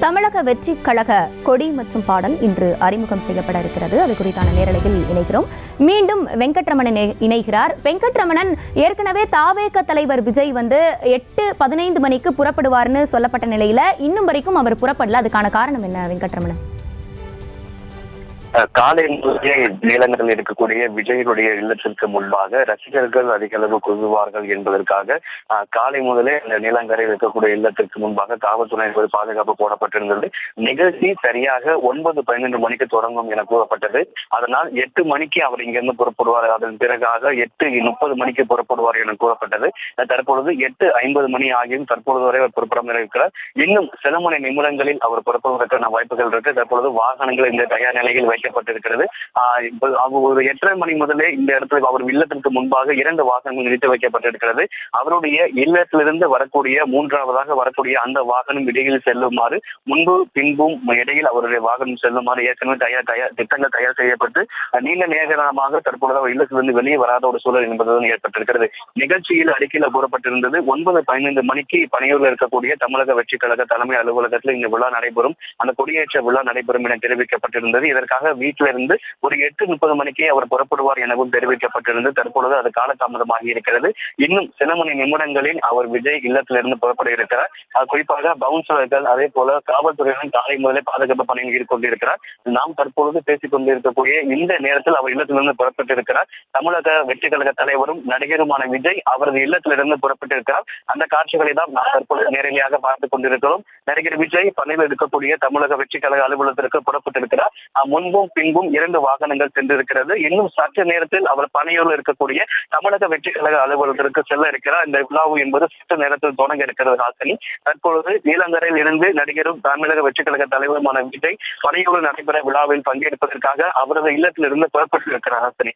தமிழக வெற்றி கழக கொடி மற்றும் பாடல் இன்று அறிமுகம் செய்யப்பட இருக்கிறது. அது குறித்தான நேரலையில் இணைகிறோம். மீண்டும் வெங்கட்ரமணன் இணைகிறார். வெங்கட்ரமணன், ஏற்கனவே தாவேக தலைவர் விஜய் 8:15 மணிக்கு புறப்படுவார்னு சொல்லப்பட்ட நிலையில இன்னும் வரைக்கும் அவர் புறப்படல. அதுக்கான காரணம் என்ன வெங்கட்ரமணன்? காலை முதலே நீலங்கரில் இருக்கக்கூடிய விஜயனுடைய இல்லத்திற்கு முன்பாக ரசிகர்கள் அதிக அளவு குவிவார்கள் என்பதற்காக காலை முதலே இந்த நீலங்கரையில் இருக்கக்கூடிய இல்லத்திற்கு முன்பாக காவல்துறை பாதுகாப்பு போடப்பட்டிருந்தது. நிகழ்ச்சி சரியாக 9:12 மணிக்கு தொடங்கும் என கூறப்பட்டது. அதனால் 8 மணிக்கு அவர் இங்கிருந்து புறப்படுவார். அதன் பிறகாக 8:30 மணிக்கு புறப்படுவார் என கூறப்பட்டது. தற்பொழுது 8:50 மணி ஆகியும் தற்பொழுது வரை அவர் புறப்படாமல் இருக்கிறார். இன்னும் சில மணி நிமிடங்களில் அவர் புறப்படுவதற்கான வாய்ப்புகள் இருக்கு. தற்பொழுது வாகனங்கள் இந்த தயார் நிலையில் வைக்கப்பட்டிருக்கிறது. ஒரு 8:30 மணி முதலே இந்த இடத்துல அவர் இல்லத்திற்கு முன்பாக 2 வாகனங்கள் நிறுத்தி வைக்கப்பட்டிருக்கிறது. அவருடைய இல்லத்திலிருந்து வரக்கூடிய 3வது வரக்கூடிய அந்த வாகனம் இடையில் செல்லுமாறு, முன்பு பின்பும் இடையில் அவருடைய வாகனம் செல்லுமாறு ஏற்கனவே திட்டங்கள் தயார் செய்யப்பட்டு நீண்ட நேரமாக தற்பொழுது அவர் இல்லத்திலிருந்து வெளியே வராத ஒரு சூழல் என்பதும் ஏற்பட்டிருக்கிறது. நிகழ்ச்சியில் அறிக்கையில் கூறப்பட்டிருந்தது 9:15 மணிக்கு பனையூரில் இருக்கக்கூடிய தமிழக வெற்றி கழக தலைமை அலுவலகத்தில் இந்த விழா நடைபெறும், அந்த கொடியேற்ற விழா நடைபெறும் என தெரிவிக்கப்பட்டிருந்தது. இதற்காக வீட்டிலிருந்து ஒரு 8:30 மணிக்கே அவர் புறப்படுவார் எனவும் தெரிவிக்கப்பட்டிருந்தது. தற்பொழுது அது காலதாமதமாகி இருக்கிறது. இன்னும் சில மணி நிமிடங்களில் அவர் விஜய் இல்லத்திலிருந்து புறப்பட இருக்கிறார். குறிப்பாக பவுன்சர்கள் அதே போல காவல்துறையினர் காலை முதலே பாதுகாப்பு பணியில் ஈடுபட்டிருக்கிறார். நாம் தற்பொழுது பேசிக் கொண்டிருக்கக்கூடிய இந்த நேரத்தில் அவர் இல்லத்திலிருந்து புறப்பட்டிருக்கிறார். தமிழக வெற்றி கழக தலைவரும் நடிகருமான விஜய் அவரது இல்லத்திலிருந்து புறப்பட்டிருக்கிறார். அந்த காட்சிகளை தான் நாம் தற்பொழுது நேரடியாக பார்த்துக் கொண்டிருக்கிறோம். நடிகர் விஜய் பணியில் இருக்கக்கூடிய தமிழக வெற்றி கழக அலுவலகத்திற்கு புறப்பட்டிருக்கிறார். முன்பும் பின்பும் 2 வாகனங்கள் சென்றிருக்கிறது. இன்னும் சற்று நேரத்தில் அவர் பனையூரில் இருக்கக்கூடிய தமிழக வெற்றி கழக அலுவலகத்திற்கு செல்ல இருக்கிறார். இந்த விழாவு என்பது சற்று நேரத்தில் தொடங்க இருக்கிறது. ஹாசினி, தற்பொழுது நீலங்கரையில் இருந்து நடிகரும் தமிழக வெற்றி கழக தலைவருமான விஜய் பனையூரில் நடைபெற விழாவில் பங்கேற்பதற்காக அவரது இல்லத்திலிருந்து புறப்பட்டிருக்கிறார். ஹாசினி,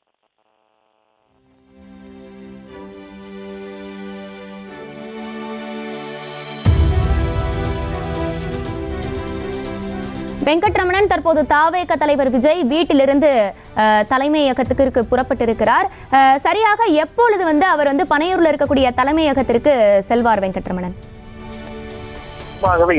வெங்கட்ரமணன், தற்போது தாவேக தலைவர் விஜய் வீட்டிலிருந்து தலைமையகத்துக்கு புறப்பட்டிருக்கிறார். சரியாக எப்பொழுது அவர் பனையூர்ல இருக்கக்கூடிய தலைமையகத்திற்கு செல்வார் வெங்கட்ரமணன்?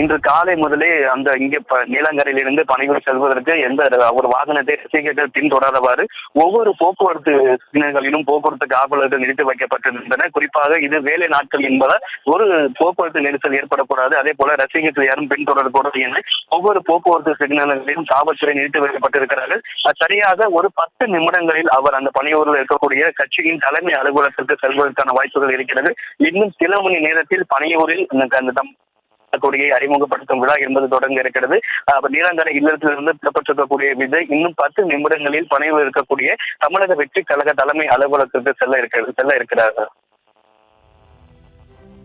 இன்று காலை முதலே அந்த இங்கே நீலங்கரையில் இருந்து பனையூர் செல்வதற்கு எந்த ஒரு வாகனத்தை ரசிகர்கள் பின்தொடராதவாறு ஒவ்வொரு போக்குவரத்து சிக்னல்களிலும் போக்குவரத்து காவலர்கள் நிறுத்தி வைக்கப்பட்டிருந்தன. குறிப்பாக இது வேலை நாட்கள் என்பதால் ஒரு போக்குவரத்து நெரிசல் ஏற்படக்கூடாது, அதே போல ரசிகர்கள் யாரும் பின்தொடரக்கூடாது என ஒவ்வொரு போக்குவரத்து சிக்னல்களிலும் காவல்துறை நிறுத்தி வைக்கப்பட்டிருக்கிறார்கள். சரியாக ஒரு 10 நிமிடங்களில் அவர் அந்த பனையூரில் இருக்கக்கூடிய கட்சியின் தலைமை அலுவலகத்திற்கு செல்வதற்கான வாய்ப்புகள் இருக்கிறது. இன்னும் சில மணி நேரத்தில் பனையூரில் அந்த கொடியை அறிமுகப்படுத்தும் விழா என்பது தொடங்க இருக்கிறது. நீலங்கரை இல்லத்திலிருந்து புறப்பட்டிருக்கக்கூடிய விஜய் இன்னும் 10 நிமிடங்களில் பனையூரில் இருக்கக்கூடிய தமிழக வெற்றி கழக தலைமை அலுவலகத்திற்கு செல்ல இருக்கிறார்கள்.